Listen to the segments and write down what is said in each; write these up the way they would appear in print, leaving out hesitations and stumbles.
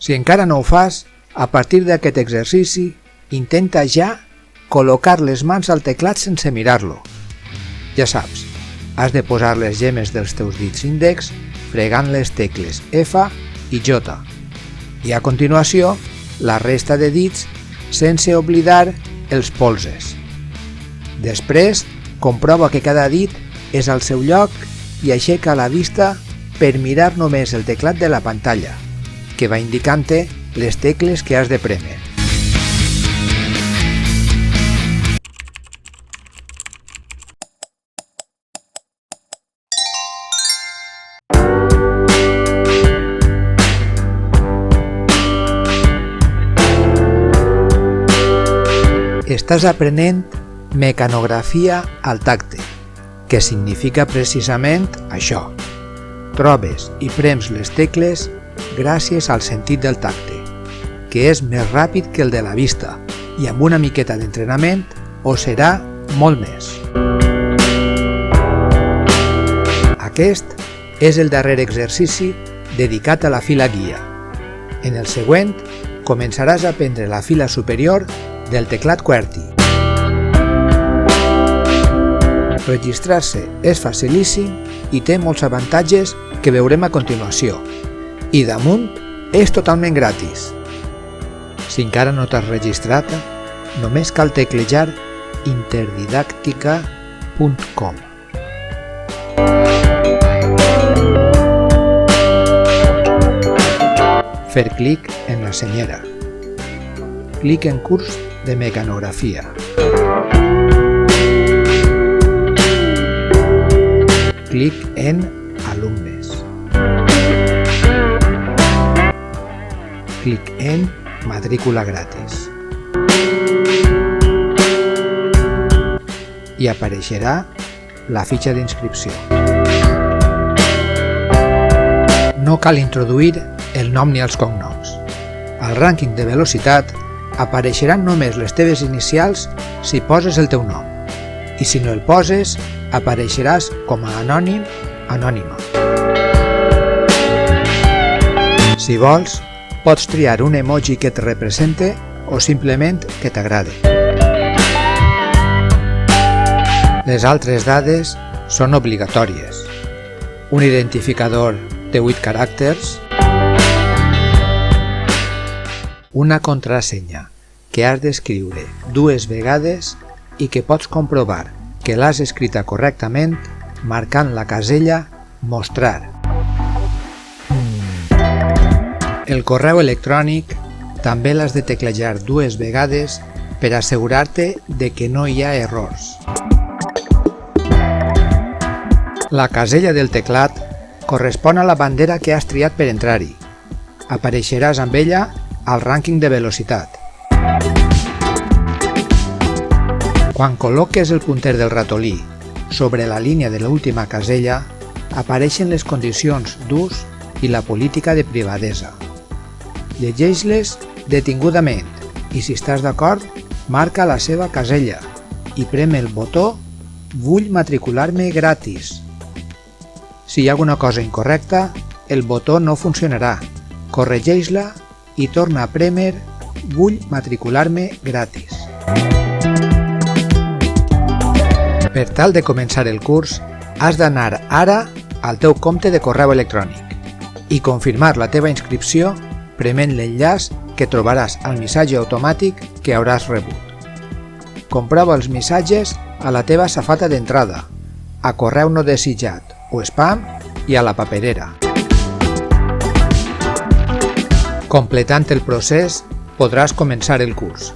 Si encara no ho fas, a partir d'aquest exercici, intenta ja col·locar les mans al teclat sense mirar-lo. Ja saps, has de posar les gemmes dels teus dits índex fregant les tecles F i J, i a continuació la resta de dits sense oblidar els polzes. Després, comprova que cada dit és al seu lloc i aixeca la vista per mirar només el teclat de la pantalla, que va indicant-te les tecles que has de prémer. Estàs aprenent mecanografia al tacte, que significa precisament això. Trobes i prems les tecles gràcies al sentit del tacte, que és més ràpid que el de la vista, i amb una miqueta d'entrenament ho serà molt més. Aquest és el darrer exercici dedicat a la fila guia. En el següent, començaràs a aprendre la fila superior del teclat QWERTY. Registrar-se és facilíssim i té molts avantatges que veurem a continuació. I damunt, és totalment gratis. Si encara no t'has registrat, només cal teclejar interdidactica.com. Fer clic en la senyera. Clic en curs de mecanografia. Clic en alumnes. Clic en matrícula gratis. I apareixerà la fitxa d'inscripció. No cal introduir el nom ni els cognoms. Al rànquing de velocitat apareixeran només les teves inicials si poses el teu nom, i si no el poses, apareixeràs com a anònim, anònima. Si vols, pots triar un emoji que et represente o simplement que t'agrade. Les altres dades són obligatòries. Un identificador de 8 caràcters, una contrasenya que has d'escriure 2 vegades i que pots comprovar que l'has escrita correctament marcant la casella Mostrar. El correu electrònic també l'has de teclejar 2 vegades per assegurar-te de que no hi ha errors. La casella del teclat correspon a la bandera que has triat per entrar-hi. Apareixeràs amb ella al rànquing de velocitat. Quan col·loques el punter del ratolí sobre la línia de l'última casella, apareixen les condicions d'ús i la política de privadesa. Llegeix-les detingudament i, si estàs d'acord, marca la seva casella i prem el botó Vull matricular-me gratis. Si hi ha alguna cosa incorrecta, el botó no funcionarà. Corregeix-la i torna a prémer Vull matricular-me gratis. Per tal de començar el curs, has d'anar ara al teu compte de correu electrònic i confirmar la teva inscripció prement l'enllaç que trobaràs al missatge automàtic que hauràs rebut. Comprova els missatges a la teva safata d'entrada, a correu no desitjat o spam i a la paperera. Completant el procés, podràs començar el curs.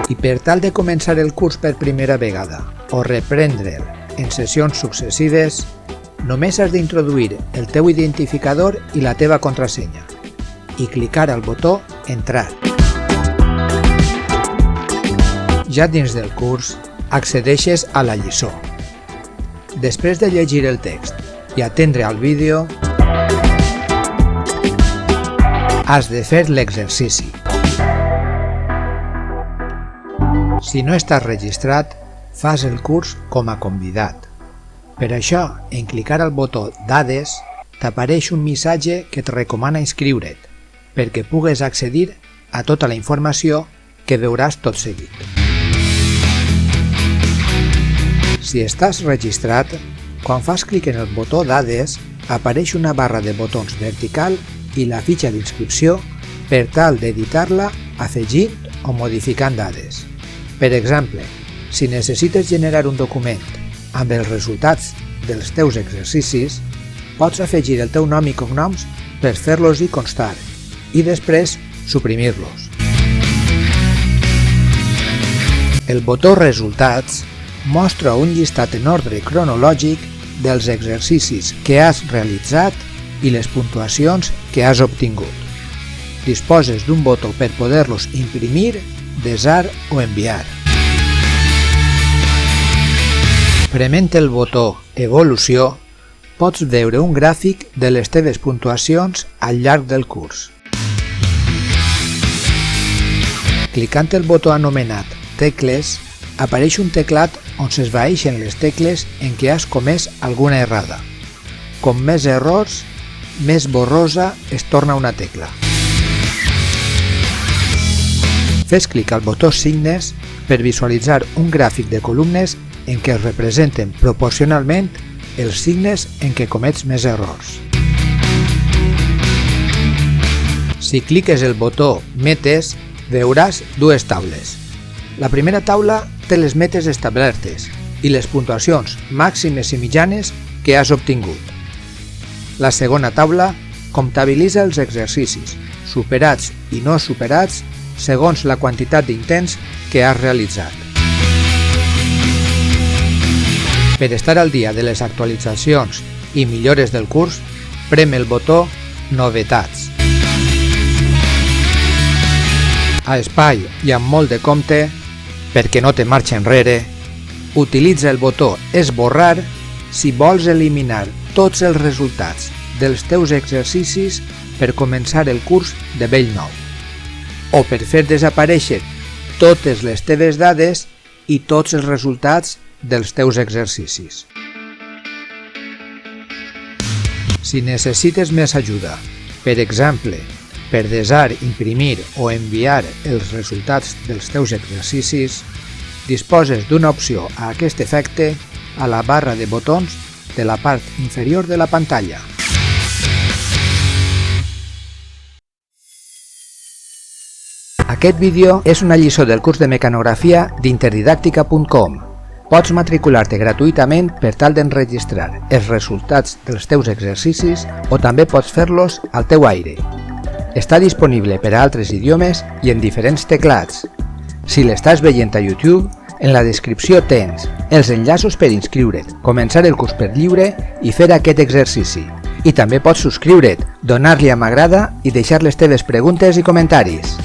I per tal de començar el curs per primera vegada o reprendre'l en sessions successives, només has d'introduir el teu identificador i la teva contrasenya i clicar al botó Entrar. Ja dins del curs, accedeixes a la lliçó. Després de llegir el text i atendre al vídeo, has de fer l'exercici. Si no estàs registrat, fas el curs com a convidat. Per això, en clicar al botó Dades, t'apareix un missatge que et recomana inscriure't, perquè pugues accedir a tota la informació que veuràs tot seguit. Si estàs registrat, quan fas clic en el botó Dades, apareix una barra de botons vertical i la fitxa d'inscripció per tal d'editar-la afegint o modificant dades. Per exemple, si necessites generar un document amb els resultats dels teus exercicis, pots afegir el teu nom i cognoms per fer-los-hi constar i després suprimir-los. El botó Resultats mostra un llistat en ordre cronològic dels exercicis que has realitzat i les puntuacions que has obtingut. Disposes d'un botó per poder-los imprimir, desar o enviar. Prement el botó Evolució, pots veure un gràfic de les teves puntuacions al llarg del curs. Clicant el botó anomenat Tecles, apareix un teclat on s'esvaeixen les tecles en què has comès alguna errada. Com més errors, més borrosa es torna una tecla. Fes clic al botó Signes per visualitzar un gràfic de columnes en què es representen proporcionalment els signes en què comets més errors. Si cliques el botó Metes, veuràs dues taules. La primera taula té les metes establertes i les puntuacions màximes i mitjanes que has obtingut. La segona taula comptabilitza els exercicis, superats i no superats, segons la quantitat d'intents que has realitzat. Per estar al dia de les actualitzacions i millores del curs, prem el botó Novetats. A espai i amb molt de compte, perquè no te marxi enrere, utilitza el botó Esborrar si vols eliminar tots els resultats dels teus exercicis per començar el curs de bell nou, o per fer desaparèixer totes les teves dades i tots els resultats dels teus exercicis. Si necessites més ajuda, per exemple, per desar, imprimir o enviar els resultats dels teus exercicis, disposes d'una opció a aquest efecte a la barra de botons de la part inferior de la pantalla. Aquest vídeo és una lliçó del curs de mecanografia d'interdidàctica.com. Pots matricular-te gratuïtament per tal d'enregistrar els resultats dels teus exercicis o també pots fer-los al teu aire. Està disponible per a altres idiomes i en diferents teclats. Si l'estàs veient a YouTube, en la descripció tens els enllaços per inscriure't, començar el curs per lliure i fer aquest exercici. I també pots subscriure't, donar-li a m'agrada i deixar les teves preguntes i comentaris.